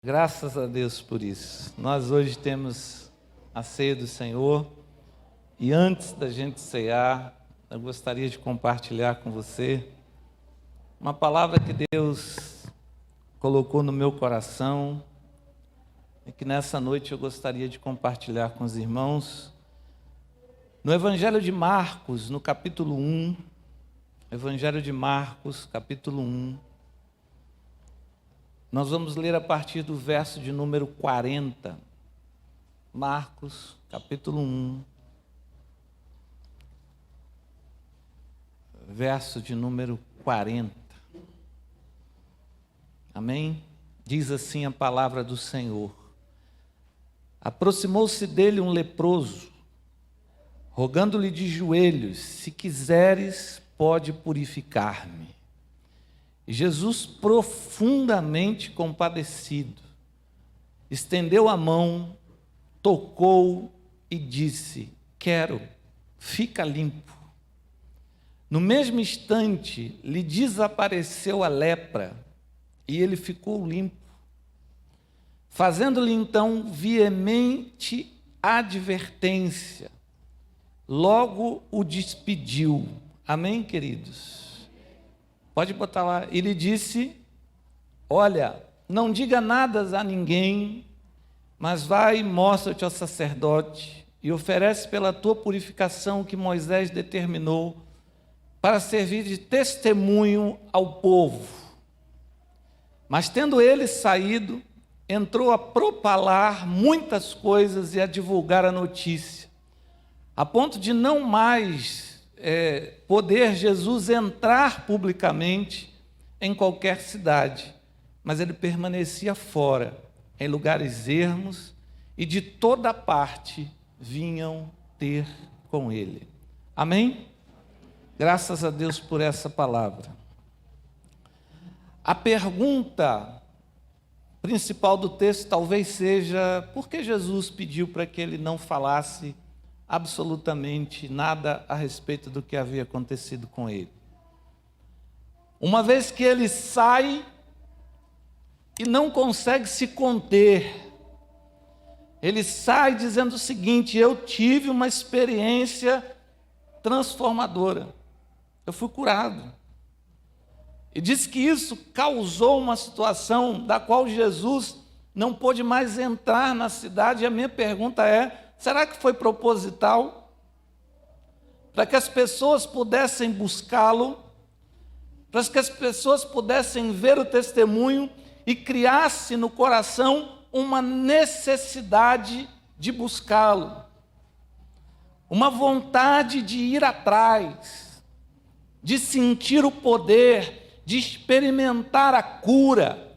Graças a Deus por isso. Nós hoje temos a ceia do Senhor e antes da gente cear, eu gostaria de compartilhar com você uma palavra que Deus colocou no meu coração e que nessa noite eu gostaria de compartilhar com os irmãos. No Evangelho de Marcos, no capítulo 1, Evangelho de Marcos, capítulo 1, nós vamos ler a partir do verso de número 40. Marcos, capítulo 1, verso de número 40. Amém? Diz assim a palavra do Senhor. Aproximou-se dele um leproso, rogando-lhe de joelhos: se quiseres, pode purificar-me. E Jesus, profundamente compadecido, estendeu a mão, tocou e disse: quero, fica limpo. No mesmo instante, lhe desapareceu a lepra e ele ficou limpo. Fazendo-lhe então veemente advertência, logo o despediu. Amém, queridos? Pode botar lá. Ele disse: olha, não diga nada a ninguém, mas vai e mostra-te ao sacerdote e oferece pela tua purificação o que Moisés determinou para servir de testemunho ao povo. Mas tendo ele saído, entrou a propalar muitas coisas e a divulgar a notícia, a ponto de não mais poder Jesus entrar publicamente em qualquer cidade, mas ele permanecia fora, em lugares ermos, e de toda parte vinham ter com ele. Amém? Graças a Deus por essa palavra. A pergunta principal do texto talvez seja: por que Jesus pediu para que ele não falasse absolutamente nada a respeito do que havia acontecido com ele? Uma vez que ele sai e não consegue se conter, ele sai dizendo o seguinte: eu tive uma experiência transformadora, eu fui curado. E diz que isso causou uma situação da qual Jesus não pôde mais entrar na cidade. E a minha pergunta é: será que foi proposital? Para que as pessoas pudessem buscá-lo, para que as pessoas pudessem ver o testemunho e criasse no coração uma necessidade de buscá-lo, uma vontade de ir atrás, de sentir o poder, de experimentar a cura,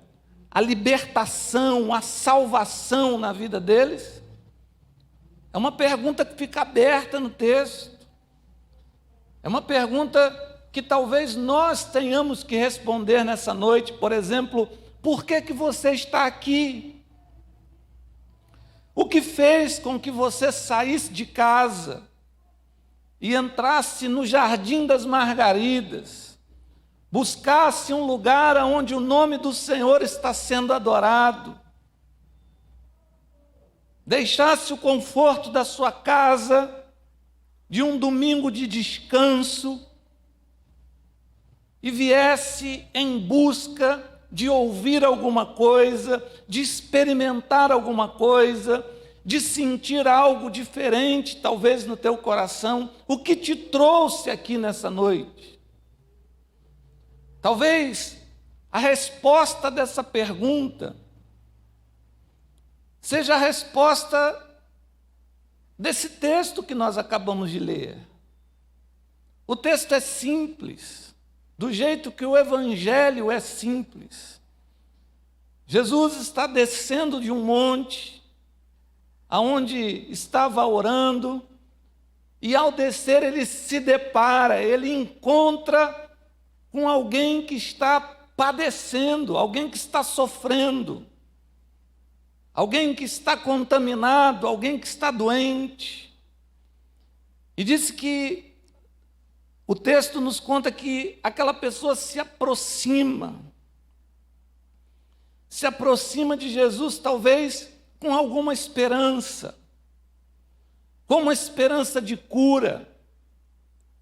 a libertação, a salvação na vida deles? É uma pergunta que fica aberta no texto. É uma pergunta que talvez nós tenhamos que responder nessa noite. Por exemplo, por que você está aqui? O que fez com que você saísse de casa e entrasse no Jardim das Margaridas, buscasse um lugar onde o nome do Senhor está sendo adorado, deixasse o conforto da sua casa, de um domingo de descanso, e viesse em busca de ouvir alguma coisa, de experimentar alguma coisa, de sentir algo diferente, talvez no teu coração? O que te trouxe aqui nessa noite? Talvez a resposta dessa pergunta seja a resposta desse texto que nós acabamos de ler. O texto é simples, do jeito que o Evangelho é simples. Jesus está descendo de um monte, aonde estava orando, e ao descer ele se depara, ele encontra com alguém que está padecendo, alguém que está sofrendo, alguém que está contaminado, alguém que está doente. E diz que o texto nos conta que aquela pessoa se aproxima, se aproxima de Jesus, talvez com alguma esperança, com uma esperança de cura,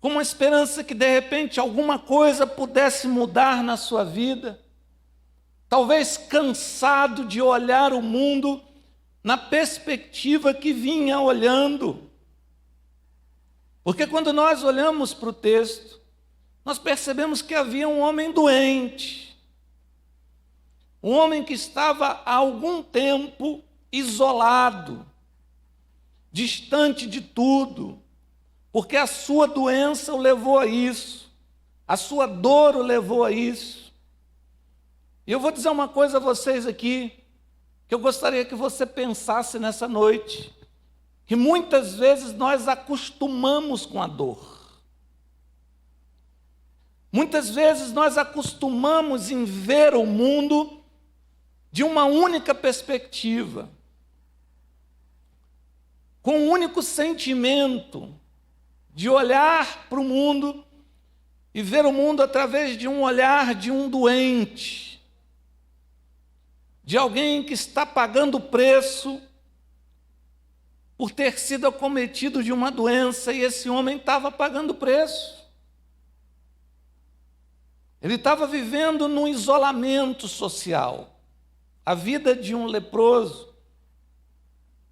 com uma esperança que de repente alguma coisa pudesse mudar na sua vida, talvez cansado de olhar o mundo na perspectiva que vinha olhando. Porque quando nós olhamos para o texto, nós percebemos que havia um homem doente, um homem que estava há algum tempo isolado, distante de tudo, porque a sua doença o levou a isso, a sua dor o levou a isso. E eu vou dizer uma coisa a vocês aqui, que eu gostaria que você pensasse nessa noite, que muitas vezes nós acostumamos com a dor. Muitas vezes nós acostumamos em ver o mundo de uma única perspectiva, com um único sentimento de olhar para o mundo e ver o mundo através de um olhar de um doente, de alguém que está pagando o preço por ter sido acometido de uma doença, e esse homem estava pagando o preço. Ele estava vivendo num isolamento social. A vida de um leproso,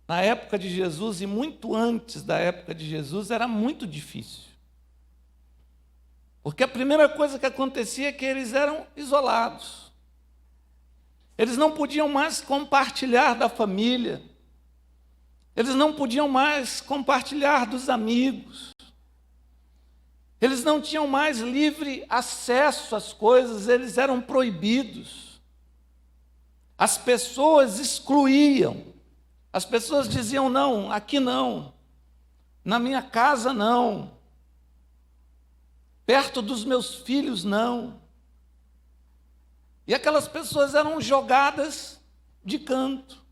na época de Jesus e muito antes da época de Jesus, era muito difícil. Porque a primeira coisa que acontecia é que eles eram isolados. Eles não podiam mais compartilhar da família. Eles não podiam mais compartilhar dos amigos. Eles não tinham mais livre acesso às coisas, eles eram proibidos. As pessoas excluíam. As pessoas diziam, não, aqui não. Na minha casa não. Perto dos meus filhos não. E aquelas pessoas eram jogadas de canto.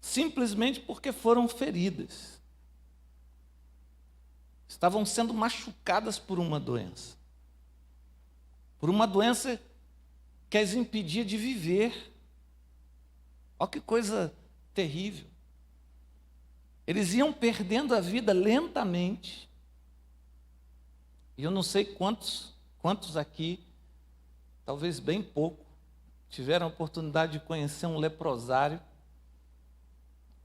Simplesmente porque foram feridas. Estavam sendo machucadas por uma doença. Por uma doença que as impedia de viver. Olha que coisa terrível. Eles iam perdendo a vida lentamente. E eu não sei quantos aqui, talvez bem pouco, tiveram a oportunidade de conhecer um leprosário.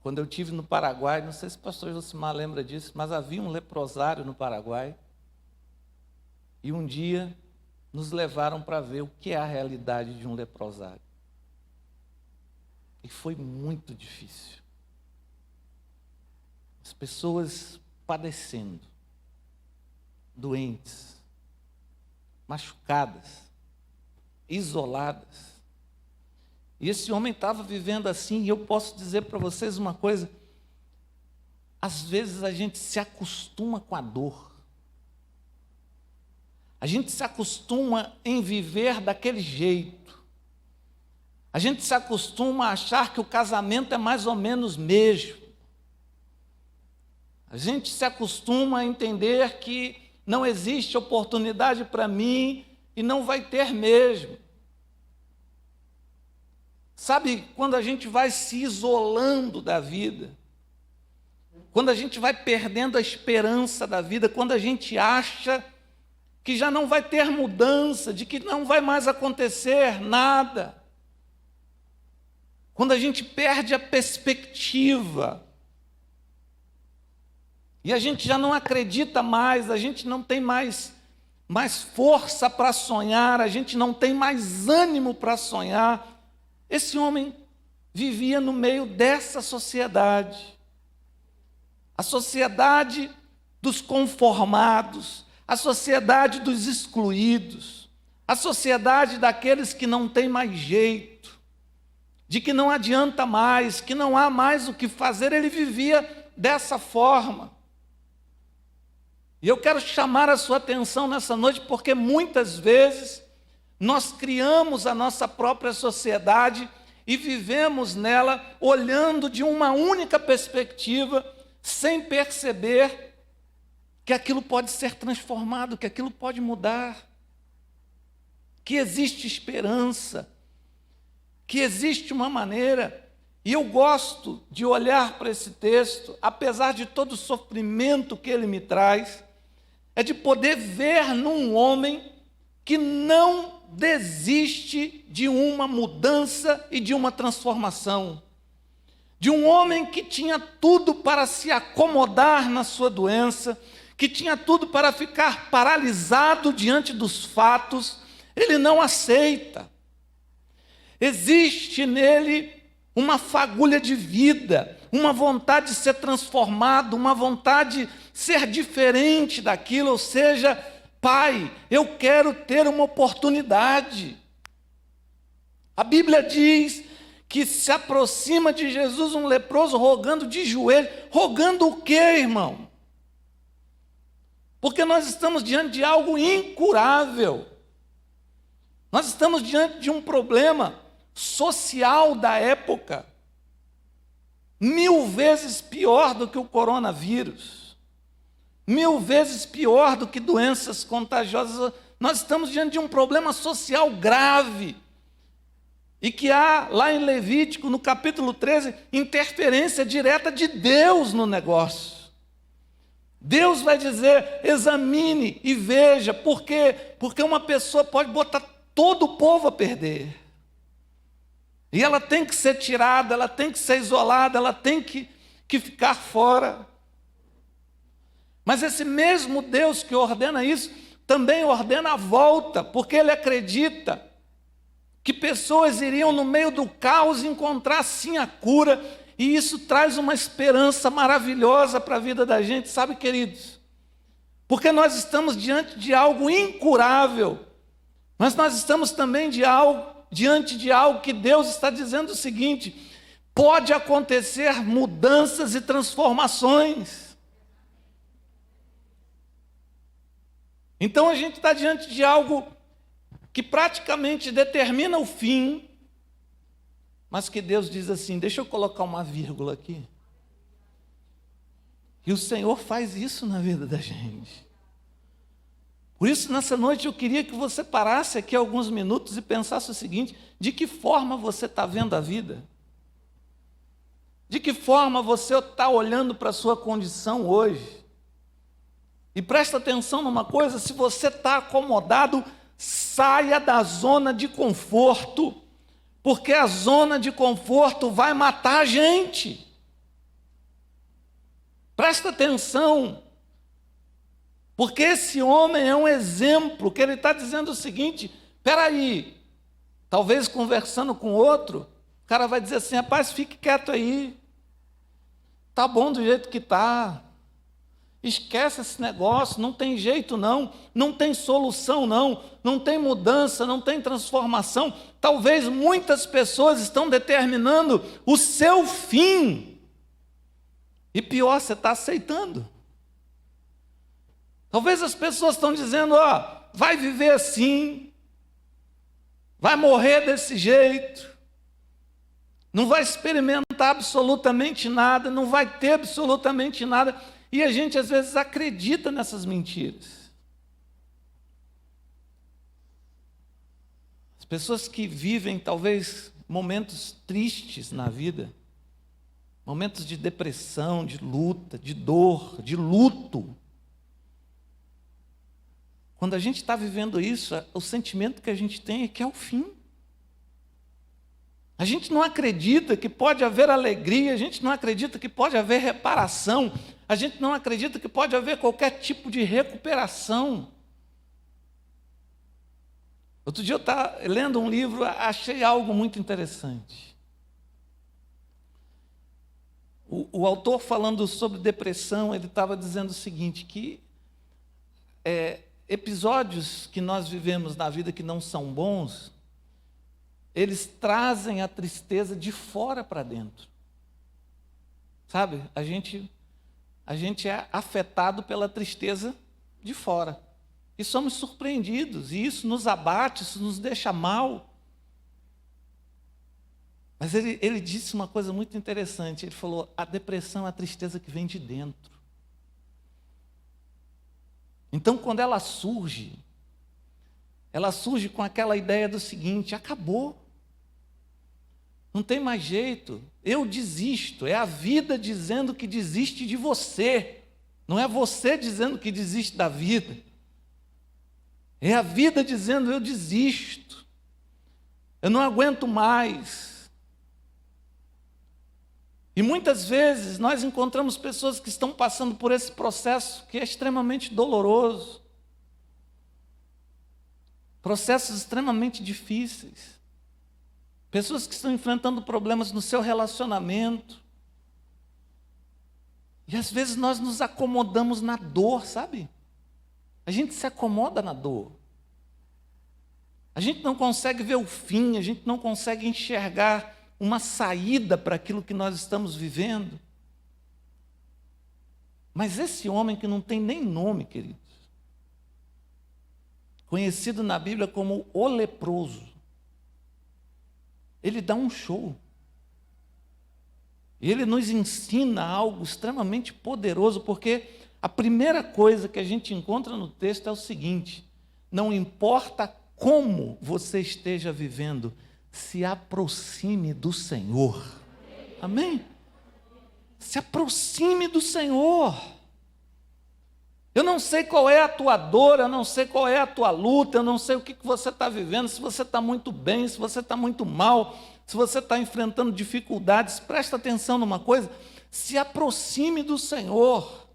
Quando eu estive no Paraguai, não sei se o pastor Josimar lembra disso, mas havia um leprosário no Paraguai. E um dia nos levaram para ver o que é a realidade de um leprosário. E foi muito difícil. As pessoas padecendo, doentes, machucadas, isoladas. E esse homem estava vivendo assim, e eu posso dizer para vocês uma coisa: às vezes a gente se acostuma com a dor. A gente se acostuma em viver daquele jeito. A gente se acostuma a achar que o casamento é mais ou menos mesmo. A gente se acostuma a entender que não existe oportunidade para mim e não vai ter mesmo. Sabe, quando a gente vai se isolando da vida, quando a gente vai perdendo a esperança da vida, quando a gente acha que já não vai ter mudança, de que não vai mais acontecer nada, quando a gente perde a perspectiva, e a gente já não acredita mais, a gente não tem mais força para sonhar, a gente não tem mais ânimo para sonhar. Esse homem vivia no meio dessa sociedade. A sociedade dos conformados, a sociedade dos excluídos, a sociedade daqueles que não têm mais jeito, de que não adianta mais, que não há mais o que fazer. Ele vivia dessa forma. E eu quero chamar a sua atenção nessa noite, porque muitas vezes nós criamos a nossa própria sociedade e vivemos nela olhando de uma única perspectiva, sem perceber que aquilo pode ser transformado, que aquilo pode mudar, que existe esperança, que existe uma maneira, e eu gosto de olhar para esse texto, apesar de todo o sofrimento que ele me traz, é de poder ver num homem que não desiste de uma mudança e de uma transformação. De um homem que tinha tudo para se acomodar na sua doença, que tinha tudo para ficar paralisado diante dos fatos, ele não aceita. Existe nele uma fagulha de vida, uma vontade de ser transformado, uma vontade de ser diferente daquilo, ou seja, Pai, eu quero ter uma oportunidade. A Bíblia diz que se aproxima de Jesus um leproso rogando de joelho. Rogando o quê, irmão? Porque nós estamos diante de algo incurável. Nós estamos diante de um problema social da época, 1000 vezes pior do que o coronavírus, 1000 vezes pior do que doenças contagiosas. Nós estamos diante de um problema social grave, e que há lá em Levítico, no capítulo 13, interferência direta de Deus no negócio. Deus vai dizer, examine e veja, por quê? Porque uma pessoa pode botar todo o povo a perder. E ela tem que ser tirada, ela tem que ser isolada, ela tem que ficar fora. Mas esse mesmo Deus que ordena isso, também ordena a volta, porque Ele acredita que pessoas iriam no meio do caos encontrar sim a cura, e isso traz uma esperança maravilhosa para a vida da gente, sabe, queridos? Porque nós estamos diante de algo incurável, mas nós estamos também diante de algo que Deus está dizendo o seguinte: pode acontecer mudanças e transformações. Então a gente está diante de algo que praticamente determina o fim, mas que Deus diz assim, deixa eu colocar uma vírgula aqui. E o Senhor faz isso na vida da gente. Por isso, nessa noite, eu queria que você parasse aqui alguns minutos e pensasse o seguinte: de que forma você está vendo a vida? De que forma você está olhando para a sua condição hoje? E presta atenção numa coisa: se você está acomodado, saia da zona de conforto, porque a zona de conforto vai matar a gente. Presta atenção, porque esse homem é um exemplo, que ele está dizendo o seguinte: espera aí, talvez conversando com outro, o cara vai dizer assim, rapaz, fique quieto aí, está bom do jeito que está, esquece esse negócio, não tem jeito não, não tem solução não, não tem mudança, não tem transformação. Talvez muitas pessoas estão determinando o seu fim, e pior, você está aceitando. Talvez as pessoas estão dizendo, vai viver assim, vai morrer desse jeito, não vai experimentar absolutamente nada, não vai ter absolutamente nada. E a gente às vezes acredita nessas mentiras. As pessoas que vivem talvez momentos tristes na vida, momentos de depressão, de luta, de dor, de luto. Quando a gente está vivendo isso, o sentimento que a gente tem é que é o fim. A gente não acredita que pode haver alegria, a gente não acredita que pode haver reparação, a gente não acredita que pode haver qualquer tipo de recuperação. Outro dia eu estava lendo um livro, achei algo muito interessante. O autor, falando sobre depressão, ele estava dizendo o seguinte, que episódios que nós vivemos na vida que não são bons, eles trazem a tristeza de fora para dentro. Sabe, a gente é afetado pela tristeza de fora. E somos surpreendidos, e isso nos abate, isso nos deixa mal. Mas ele disse uma coisa muito interessante, ele falou, a depressão é a tristeza que vem de dentro. Então, quando ela surge com aquela ideia do seguinte, acabou. Não tem mais jeito, eu desisto. É a vida dizendo que desiste de você. Não é você dizendo que desiste da vida. É a vida dizendo, eu desisto. Eu não aguento mais. E muitas vezes nós encontramos pessoas que estão passando por esse processo que é extremamente doloroso. Processos extremamente difíceis. Pessoas que estão enfrentando problemas no seu relacionamento. E às vezes nós nos acomodamos na dor, sabe? A gente se acomoda na dor. A gente não consegue ver o fim, a gente não consegue enxergar uma saída para aquilo que nós estamos vivendo. Mas esse homem que não tem nem nome, queridos, conhecido na Bíblia como o leproso, ele dá um show. E ele nos ensina algo extremamente poderoso, porque a primeira coisa que a gente encontra no texto é o seguinte: não importa como você esteja vivendo, se aproxime do Senhor. Amém? Se aproxime do Senhor. Eu não sei qual é a tua dor, eu não sei qual é a tua luta, eu não sei o que você está vivendo, se você está muito bem, se você está muito mal, se você está enfrentando dificuldades. Presta atenção numa coisa: se aproxime do Senhor.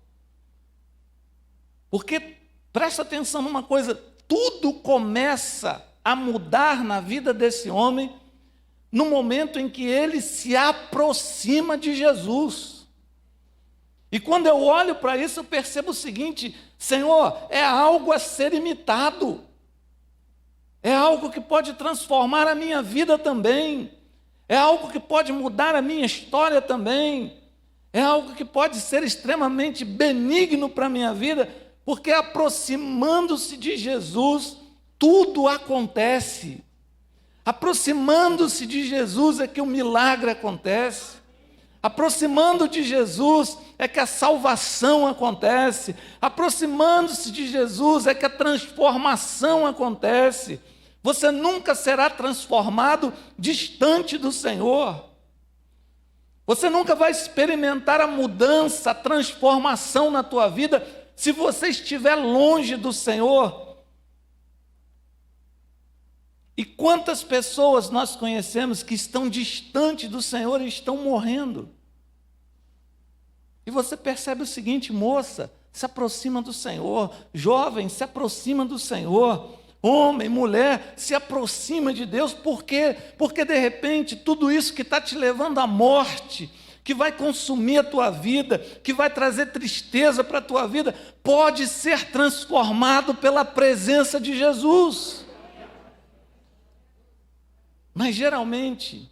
Porque, presta atenção numa coisa, tudo começa a mudar na vida desse homem no momento em que ele se aproxima de Jesus. E quando eu olho para isso, eu percebo o seguinte: Senhor, é algo a ser imitado. É algo que pode transformar a minha vida também. É algo que pode mudar a minha história também. É algo que pode ser extremamente benigno para a minha vida, porque aproximando-se de Jesus, tudo acontece. Aproximando-se de Jesus é que o milagre acontece. Aproximando de Jesus é que a salvação acontece. Aproximando-se de Jesus é que a transformação acontece. Você nunca será transformado distante do Senhor. Você nunca vai experimentar a mudança, a transformação na tua vida se você estiver longe do Senhor. E quantas pessoas nós conhecemos que estão distantes do Senhor e estão morrendo? E você percebe o seguinte: moça, se aproxima do Senhor. Jovem, se aproxima do Senhor. Homem, mulher, se aproxima de Deus. Por quê? Porque de repente tudo isso que está te levando à morte, que vai consumir a tua vida, que vai trazer tristeza para a tua vida, pode ser transformado pela presença de Jesus. Mas geralmente,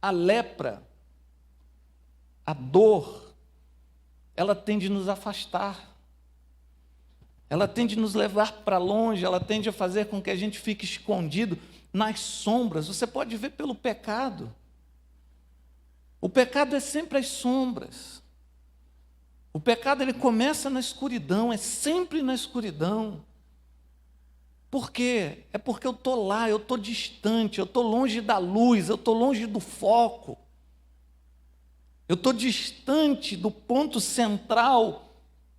a lepra, a dor, ela tende a nos afastar. Ela tende a nos levar para longe, ela tende a fazer com que a gente fique escondido nas sombras. Você pode ver pelo pecado. O pecado é sempre as sombras. O pecado, ele começa na escuridão, é sempre na escuridão. Por quê? É porque eu estou lá, eu estou distante, eu estou longe da luz, eu estou longe do foco. Eu estou distante do ponto central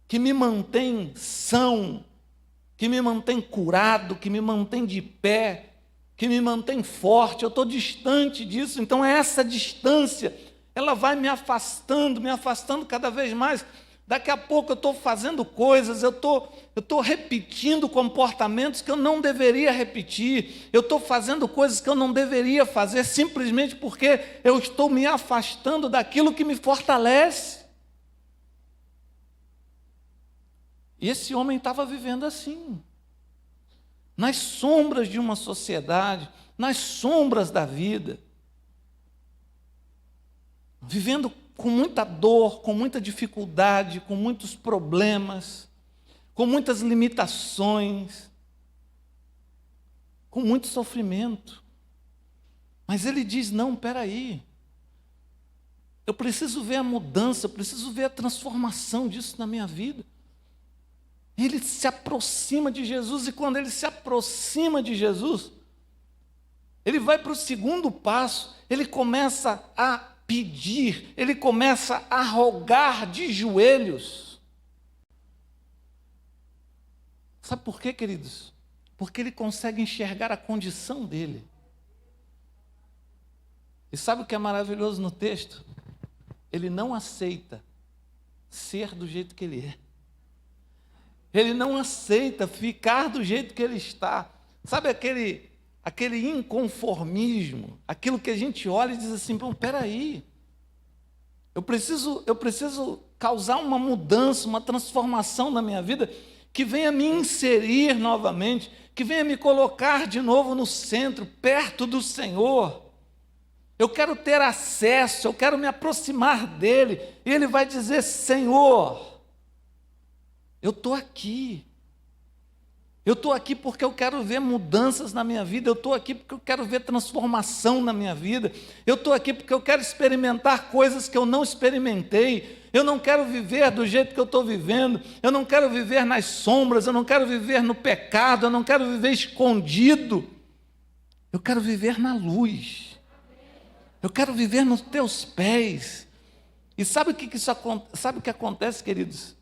que me mantém são, que me mantém curado, que me mantém de pé, que me mantém forte. Eu estou distante disso. Então essa distância, ela vai me afastando cada vez mais. Daqui a pouco eu estou fazendo coisas, eu estou repetindo comportamentos que eu não deveria repetir, eu estou fazendo coisas que eu não deveria fazer, simplesmente porque eu estou me afastando daquilo que me fortalece. E esse homem estava vivendo assim, nas sombras de uma sociedade, nas sombras da vida, vivendo com muita dor, com muita dificuldade, com muitos problemas, com muitas limitações, com muito sofrimento. Mas ele diz: não, espera aí, eu preciso ver a mudança, eu preciso ver a transformação disso na minha vida. Ele se aproxima de Jesus, e quando ele se aproxima de Jesus, Ele vai para o segundo passo, ele começa a pedir, ele começa a rogar de joelhos. Sabe por quê, queridos? Porque ele consegue enxergar a condição dele. E sabe o que é maravilhoso no texto? Ele não aceita ser do jeito que ele é. Ele não aceita ficar do jeito que ele está. Sabe aquele inconformismo, aquilo que a gente olha e diz assim, bom, peraí, eu preciso causar uma mudança, uma transformação na minha vida, que venha me inserir novamente, que venha me colocar de novo no centro, perto do Senhor. Eu quero ter acesso, eu quero me aproximar dele, e ele vai dizer, Senhor, eu estou aqui. Eu estou aqui porque eu quero ver mudanças na minha vida, eu estou aqui porque eu quero ver transformação na minha vida, eu estou aqui porque eu quero experimentar coisas que eu não experimentei, eu não quero viver do jeito que eu estou vivendo, eu não quero viver nas sombras, eu não quero viver no pecado, eu não quero viver escondido, eu quero viver na luz, eu quero viver nos teus pés. E sabe o que acontece, queridos?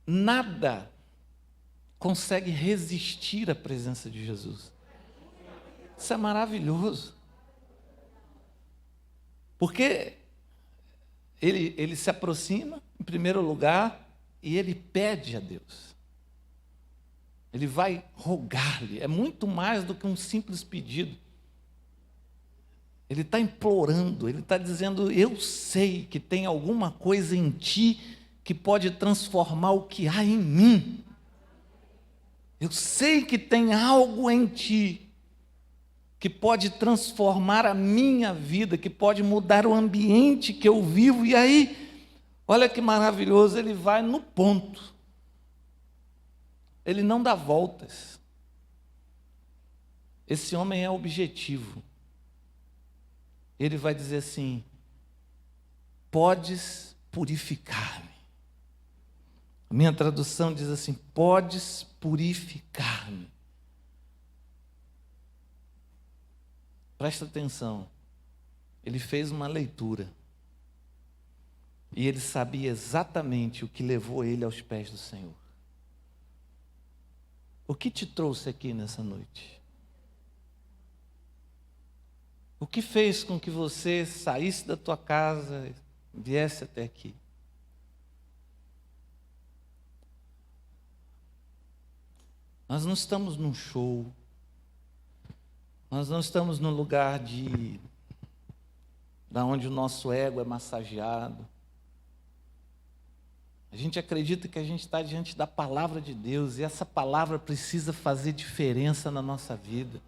Nada consegue resistir à presença de Jesus. Isso é maravilhoso. Porque ele se aproxima, em primeiro lugar, e ele pede a Deus. Ele vai rogar-lhe. É muito mais do que um simples pedido. Ele está implorando, ele está dizendo, eu sei que tem alguma coisa em ti que pode transformar o que há em mim. Eu sei que tem algo em ti que pode transformar a minha vida, que pode mudar o ambiente que eu vivo. E aí, olha que maravilhoso, ele vai no ponto. Ele não dá voltas. Esse homem é objetivo. Ele vai dizer assim, podes purificar-me. A minha tradução diz assim, podes purificar-me. Presta atenção, ele fez uma leitura, e ele sabia exatamente o que levou ele aos pés do Senhor. O que te trouxe aqui nessa noite? O que fez com que você saísse da tua casa e viesse até aqui? Nós não estamos num show, nós não estamos num lugar da onde o nosso ego é massageado. A gente acredita que a gente está diante da palavra de Deus, e essa palavra precisa fazer diferença na nossa vida.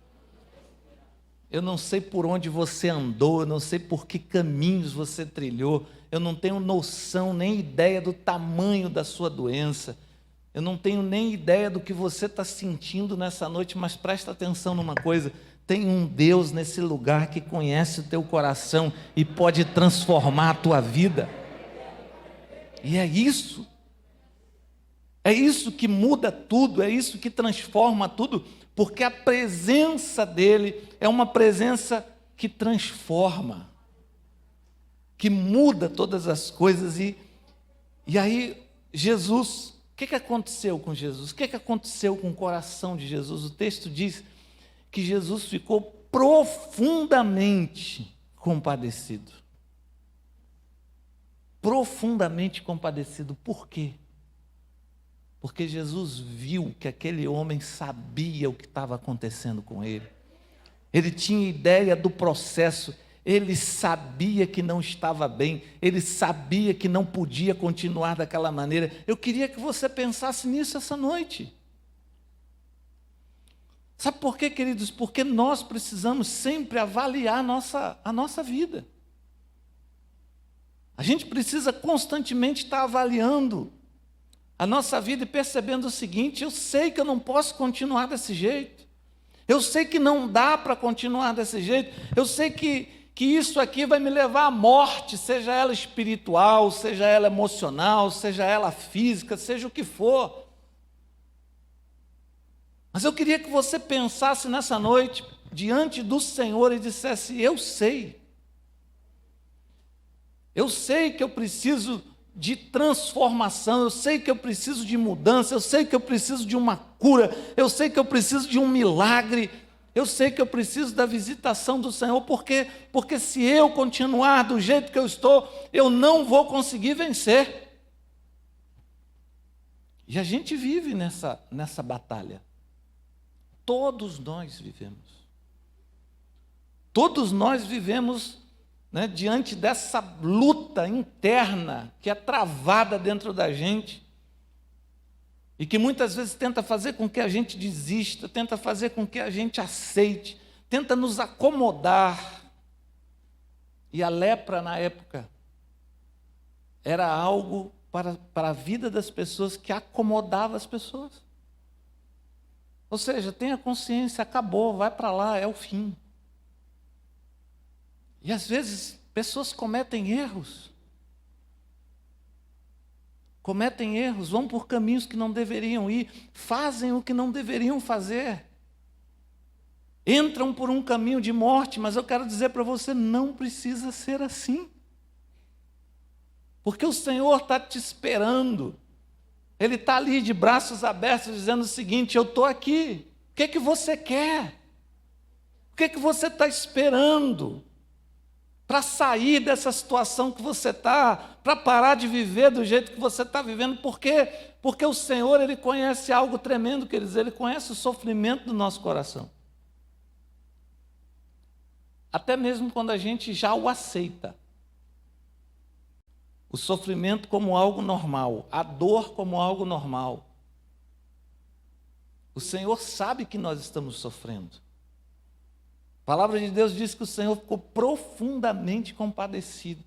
Eu não sei por onde você andou, eu não sei por que caminhos você trilhou, eu não tenho noção nem ideia do tamanho da sua doença, eu não tenho nem ideia do que você está sentindo nessa noite, mas presta atenção numa coisa, tem um Deus nesse lugar que conhece o teu coração e pode transformar a tua vida. E é isso que muda tudo, é isso que transforma tudo, porque a presença dele é uma presença que transforma, que muda todas as coisas. E aí, Jesus, o que aconteceu com Jesus? O que aconteceu com o coração de Jesus? O texto diz que Jesus ficou profundamente compadecido. Profundamente compadecido. Por quê? Porque Jesus viu que aquele homem sabia o que estava acontecendo com ele. Ele tinha ideia do processo, ele sabia que não estava bem, ele sabia que não podia continuar daquela maneira. Eu queria que você pensasse nisso essa noite. Sabe por quê, queridos? Porque nós precisamos sempre avaliar a nossa vida. A gente precisa constantemente estar avaliando a nossa vida e percebendo o seguinte: eu sei que eu não posso continuar desse jeito, eu sei que não dá para continuar desse jeito, eu sei que isso aqui vai me levar à morte, seja ela espiritual, seja ela emocional, seja ela física, seja o que for. Mas eu queria que você pensasse nessa noite, diante do Senhor e dissesse: eu sei que eu preciso de transformação, eu sei que eu preciso de mudança, eu sei que eu preciso de uma cura, eu sei que eu preciso de um milagre, eu sei que eu preciso da visitação do Senhor, porque se eu continuar do jeito que eu estou, eu não vou conseguir vencer. E a gente vive nessa batalha. Todos nós vivemos. Todos nós vivemos, né, diante dessa luta interna que é travada dentro da gente e que muitas vezes tenta fazer com que a gente desista, tenta fazer com que a gente aceite, tenta nos acomodar. E a lepra, na época, era algo para a vida das pessoas que acomodava as pessoas. Ou seja, tenha consciência, acabou, vai para lá, é o fim. E às vezes pessoas cometem erros, vão por caminhos que não deveriam ir, fazem o que não deveriam fazer, entram por um caminho de morte, mas eu quero dizer para você, não precisa ser assim, porque o Senhor está te esperando, Ele está ali de braços abertos, dizendo o seguinte: eu estou aqui, o que você quer? O que você está esperando para sair dessa situação que você está, para parar de viver do jeito que você está vivendo? Por quê? Porque o Senhor, Ele conhece algo tremendo, queridos, Ele conhece o sofrimento do nosso coração. Até mesmo quando a gente já o aceita. O sofrimento como algo normal, a dor como algo normal. O Senhor sabe que nós estamos sofrendo. A palavra de Deus diz que o Senhor ficou profundamente compadecido.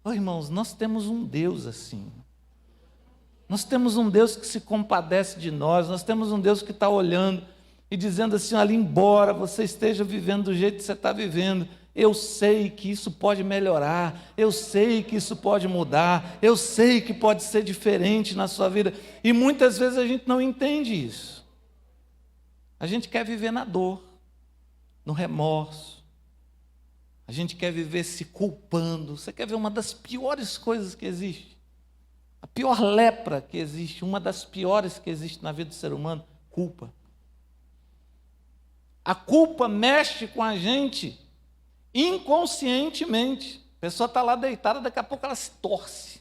Oh, irmãos, nós temos um Deus assim. Nós temos um Deus que se compadece de nós temos um Deus que está olhando e dizendo assim: olha, embora você esteja vivendo do jeito que você está vivendo, eu sei que isso pode melhorar, eu sei que isso pode mudar, eu sei que pode ser diferente na sua vida. E muitas vezes a gente não entende isso. A gente quer viver na dor, no remorso. A gente quer viver se culpando. Você quer ver uma das piores coisas que existe? A pior lepra que existe, uma das piores que existe na vida do ser humano: culpa. A culpa mexe com a gente inconscientemente. A pessoa está lá deitada, daqui a pouco ela se torce.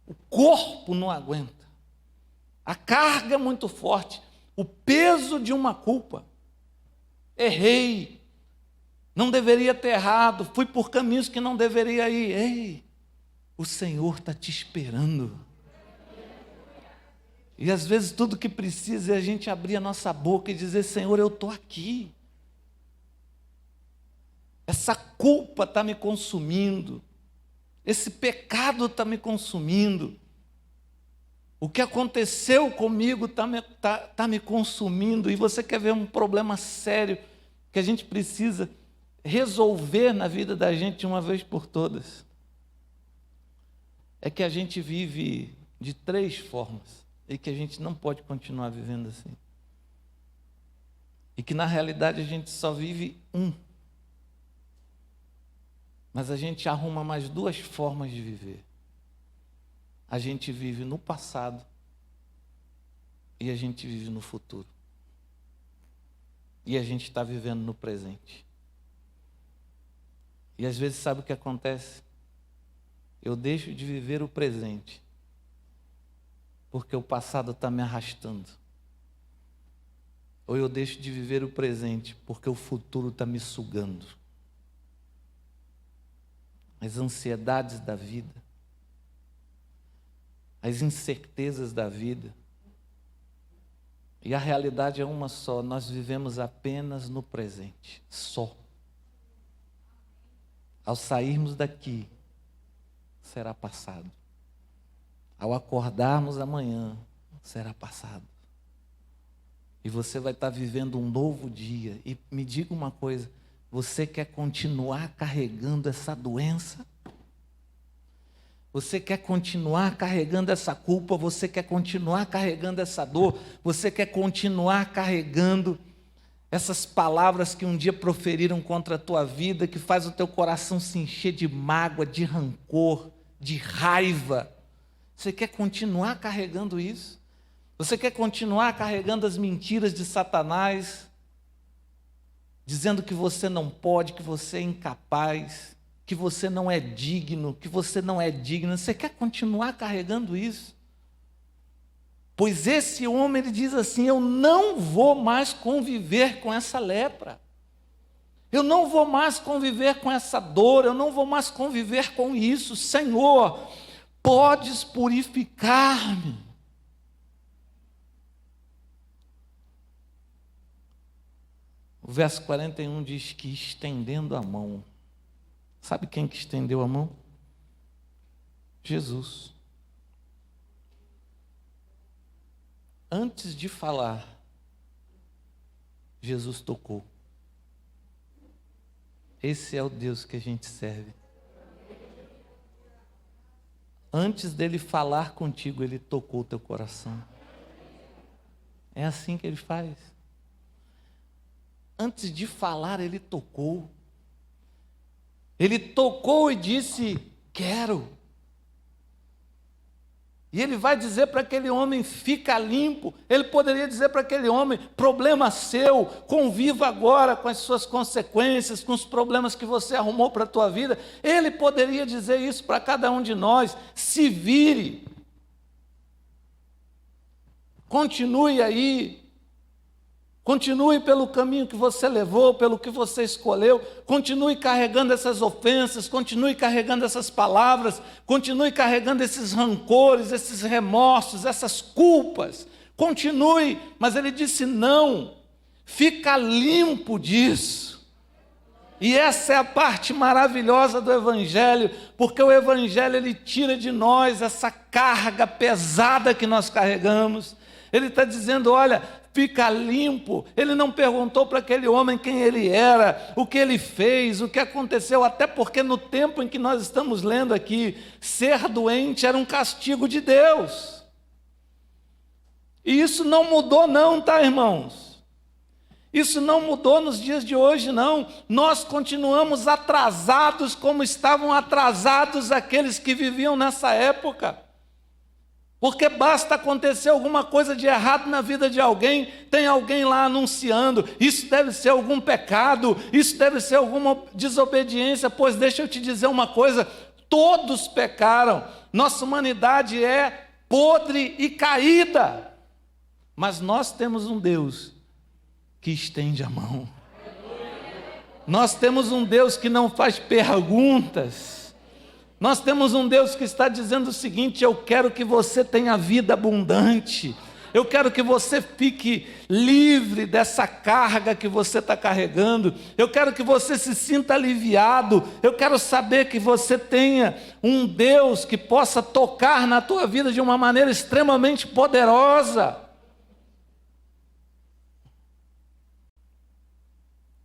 O corpo não aguenta. A carga é muito forte. O peso de uma culpa. Errei, não deveria ter errado, fui por caminhos que não deveria ir. Ei, o Senhor está te esperando. E às vezes tudo que precisa é a gente abrir a nossa boca e dizer: Senhor, eu estou aqui. Essa culpa está me consumindo, esse pecado está me consumindo, o que aconteceu comigo está me consumindo. E você quer ver um problema sério que a gente precisa resolver na vida da gente de uma vez por todas? É que a gente vive de 3 formas e que a gente não pode continuar vivendo assim. E que na realidade a gente só vive um. Mas a gente arruma mais 2 formas de viver. A gente vive no passado e a gente vive no futuro. E a gente está vivendo no presente. E às vezes sabe o que acontece? Eu deixo de viver o presente porque o passado está me arrastando. Ou eu deixo de viver o presente porque o futuro está me sugando. As ansiedades da vida, as incertezas da vida. E a realidade é uma só: nós vivemos apenas no presente, só. Ao sairmos daqui, será passado. Ao acordarmos amanhã, será passado. E você vai estar vivendo um novo dia. E me diga uma coisa: você quer continuar carregando essa doença? Você quer continuar carregando essa culpa? Você quer continuar carregando essa dor? Você quer continuar carregando essas palavras que um dia proferiram contra a tua vida, que faz o teu coração se encher de mágoa, de rancor, de raiva. Você quer continuar carregando isso? Você quer continuar carregando as mentiras de Satanás, dizendo que você não pode, que você é incapaz, que você não é digno, que você não é digna? Você quer continuar carregando isso? Pois esse homem, ele diz assim: eu não vou mais conviver com essa lepra, eu não vou mais conviver com essa dor, eu não vou mais conviver com isso. Senhor, podes purificar-me. O verso 41 diz que estendendo a mão. Sabe quem que estendeu a mão? Jesus. Antes de falar, Jesus tocou. Esse é o Deus que a gente serve. Antes dele falar contigo, ele tocou o teu coração. É assim que ele faz. Antes de falar, ele tocou. Ele tocou e disse: quero. E ele vai dizer para aquele homem: fica limpo. Ele poderia dizer para aquele homem: problema seu, conviva agora com as suas consequências, com os problemas que você arrumou para a tua vida. Ele poderia dizer isso para cada um de nós: se vire, continue aí, continue pelo caminho que você levou, pelo que você escolheu, continue carregando essas ofensas, continue carregando essas palavras, continue carregando esses rancores, esses remorsos, essas culpas, continue. Mas ele disse: não, fica limpo disso. E essa é a parte maravilhosa do Evangelho, porque o Evangelho, ele tira de nós essa carga pesada que nós carregamos. Ele está dizendo: olha, fica limpo. Ele não perguntou para aquele homem quem ele era, o que ele fez, o que aconteceu, até porque no tempo em que nós estamos lendo aqui, ser doente era um castigo de Deus. E isso não mudou não, tá, irmãos? Isso não mudou nos dias de hoje, não. Nós continuamos atrasados como estavam atrasados aqueles que viviam nessa época. Porque basta acontecer alguma coisa de errado na vida de alguém, tem alguém lá anunciando: isso deve ser algum pecado, isso deve ser alguma desobediência. Pois deixa eu te dizer uma coisa: todos pecaram, nossa humanidade é podre e caída, mas nós temos um Deus que estende a mão. Nós temos um Deus que não faz perguntas. Nós temos um Deus que está dizendo o seguinte: eu quero que você tenha vida abundante, eu quero que você fique livre dessa carga que você está carregando, eu quero que você se sinta aliviado, eu quero saber que você tenha um Deus que possa tocar na tua vida de uma maneira extremamente poderosa.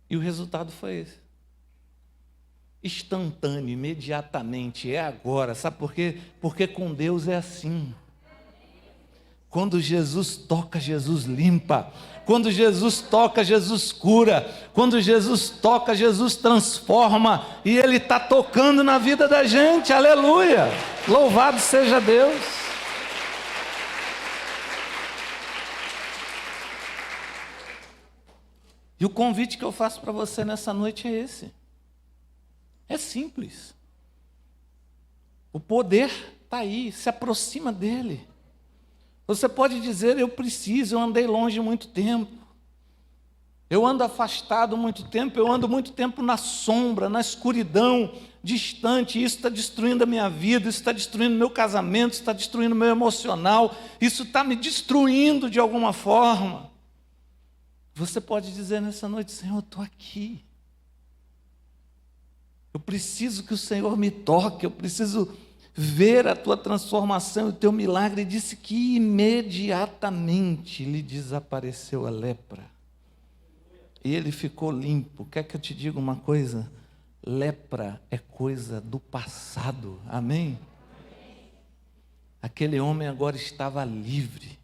E o resultado foi esse. Instantâneo, imediatamente, é agora. Sabe por quê? Porque com Deus é assim. Quando Jesus toca, Jesus limpa. Quando Jesus toca, Jesus cura. Quando Jesus toca, Jesus transforma. E Ele está tocando na vida da gente. Aleluia! Louvado seja Deus! E o convite que eu faço para você nessa noite é esse. É simples. O poder está aí, se aproxima dele. Você pode dizer: eu preciso, eu andei longe muito tempo. Eu ando afastado muito tempo, eu ando muito tempo na sombra, na escuridão, distante. Isso está destruindo a minha vida, isso está destruindo meu casamento, isso está destruindo meu emocional, isso está me destruindo de alguma forma. Você pode dizer nessa noite: Senhor, eu estou aqui. Eu preciso que o Senhor me toque, eu preciso ver a tua transformação e o teu milagre. E disse que imediatamente lhe desapareceu a lepra. E ele ficou limpo. Quer que eu te diga uma coisa? Lepra é coisa do passado. Amém? Aquele homem agora estava livre.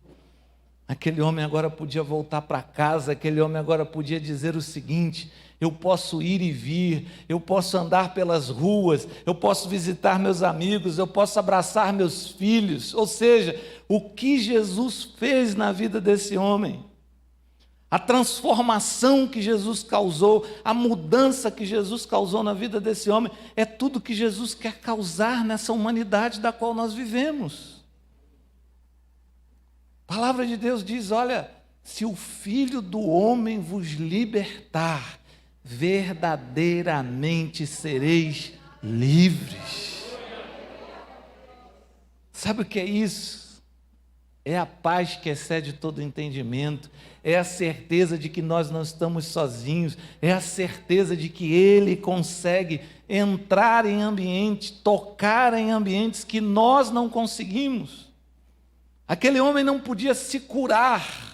Aquele homem agora podia voltar para casa, aquele homem agora podia dizer o seguinte: eu posso ir e vir, eu posso andar pelas ruas, eu posso visitar meus amigos, eu posso abraçar meus filhos. Ou seja, o que Jesus fez na vida desse homem, a transformação que Jesus causou, a mudança que Jesus causou na vida desse homem, é tudo que Jesus quer causar nessa humanidade da qual nós vivemos. A palavra de Deus diz: olha, se o Filho do homem vos libertar, verdadeiramente sereis livres. Sabe o que é isso? É a paz que excede todo entendimento, é a certeza de que nós não estamos sozinhos, é a certeza de que Ele consegue entrar em ambientes, tocar em ambientes que nós não conseguimos. Aquele homem não podia se curar.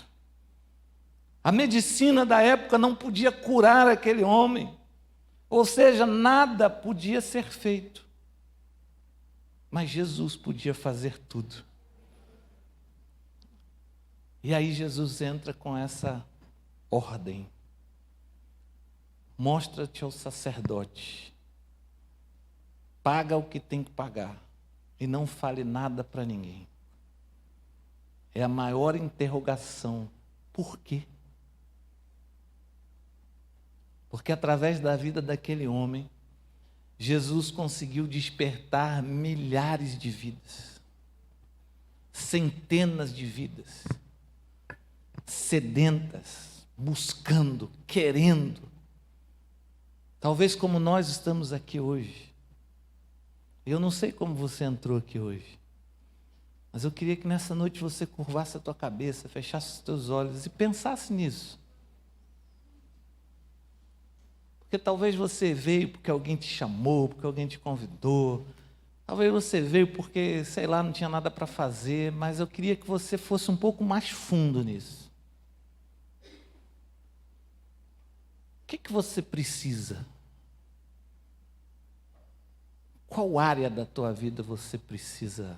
A medicina da época não podia curar aquele homem. Ou seja, nada podia ser feito. Mas Jesus podia fazer tudo. E aí Jesus entra com essa ordem. Mostra-te ao sacerdote. Paga o que tem que pagar. E não fale nada para ninguém. É a maior interrogação. Por quê? Porque através da vida daquele homem, Jesus conseguiu despertar milhares de vidas, centenas de vidas, sedentas, buscando, querendo. Talvez como nós estamos aqui hoje. Eu não sei como você entrou aqui hoje. Mas eu queria que nessa noite você curvasse a tua cabeça, fechasse os teus olhos e pensasse nisso. Porque talvez você veio porque alguém te chamou, porque alguém te convidou. Talvez você veio porque, sei lá, não tinha nada para fazer, mas eu queria que você fosse um pouco mais fundo nisso. O que você precisa? Qual área da tua vida você precisa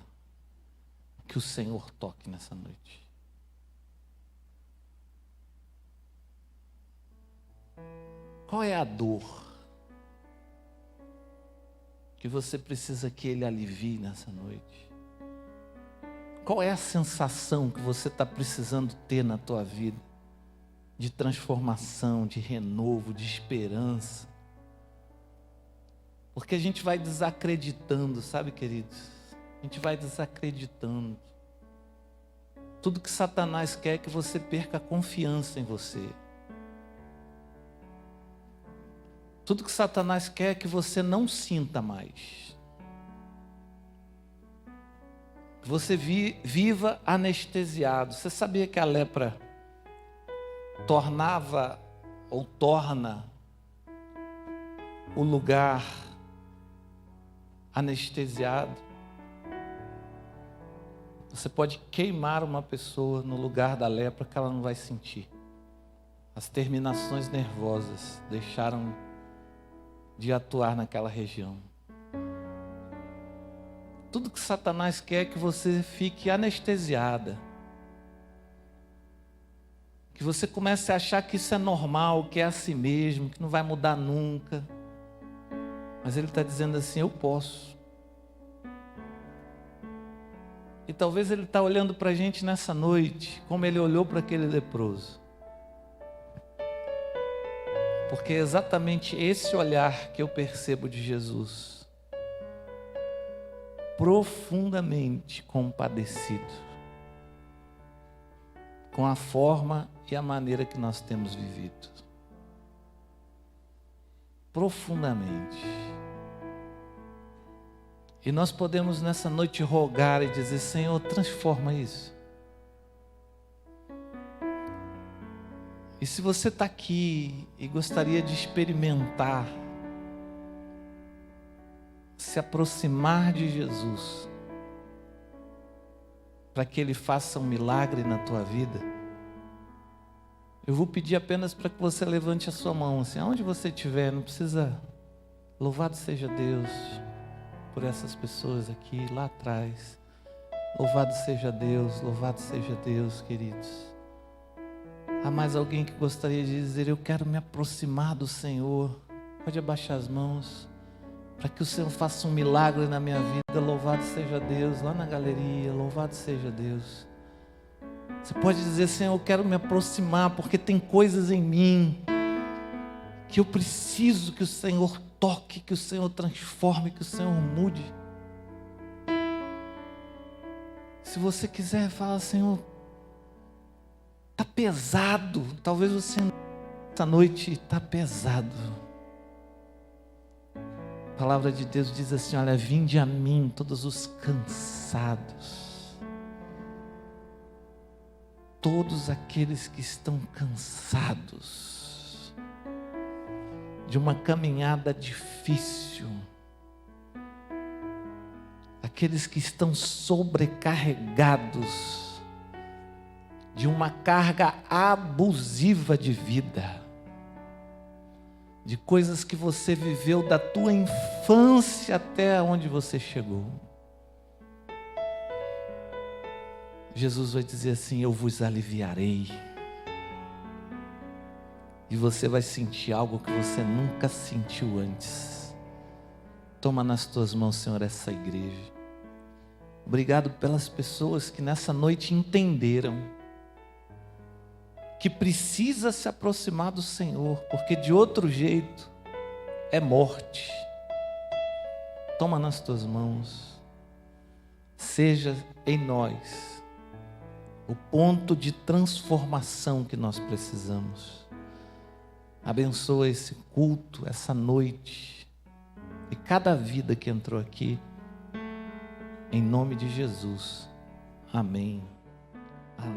que o Senhor toque nessa noite? Qual é a dor que você precisa que Ele alivie nessa noite? Qual é a sensação que você está precisando ter na tua vida? De transformação, de renovo, de esperança. Porque a gente vai desacreditando, sabe, queridos? A gente vai desacreditando. Tudo que Satanás quer é que você perca a confiança em você. Tudo que Satanás quer é que você não sinta mais. Que você viva anestesiado. Você sabia que a lepra tornava ou torna o lugar anestesiado? Você pode queimar uma pessoa no lugar da lepra que ela não vai sentir. As terminações nervosas deixaram de atuar naquela região. Tudo que Satanás quer é que você fique anestesiada. Que você comece a achar que isso é normal, que é assim mesmo, que não vai mudar nunca. Mas ele está dizendo assim: eu posso. E talvez ele está olhando para a gente nessa noite, como ele olhou para aquele leproso. Porque é exatamente esse olhar que eu percebo de Jesus. Profundamente compadecido com a forma e a maneira que nós temos vivido. Profundamente. E nós podemos nessa noite rogar e dizer: Senhor, transforma isso. E se você está aqui e gostaria de experimentar, se aproximar de Jesus, para que Ele faça um milagre na tua vida, eu vou pedir apenas para que você levante a sua mão, assim, aonde você estiver, não precisa. Louvado seja Deus por essas pessoas aqui, lá atrás. Louvado seja Deus, queridos. Há mais alguém que gostaria de dizer: eu quero me aproximar do Senhor? Pode abaixar as mãos, para que o Senhor faça um milagre na minha vida. Louvado seja Deus, lá na galeria, louvado seja Deus. Você pode dizer: Senhor, eu quero me aproximar, porque tem coisas em mim que eu preciso que o Senhor toque, que o Senhor transforme, que o Senhor mude. Se você quiser, fala: Senhor, está pesado. Talvez você, esta noite, está pesado. A palavra de Deus diz assim: olha, vinde a mim todos os cansados, todos aqueles que estão cansados de uma caminhada difícil, aqueles que estão sobrecarregados de uma carga abusiva de vida, de coisas que você viveu da tua infância até onde você chegou. Jesus vai dizer assim: eu vos aliviarei. E você vai sentir algo que você nunca sentiu antes. Toma nas tuas mãos, Senhor, essa igreja. Obrigado pelas pessoas que nessa noite entenderam que precisa se aproximar do Senhor, porque de outro jeito é morte. Toma nas tuas mãos. Seja em nós o ponto de transformação que nós precisamos. Abençoa esse culto, essa noite, e cada vida que entrou aqui, em nome de Jesus. Amém. Aleluia.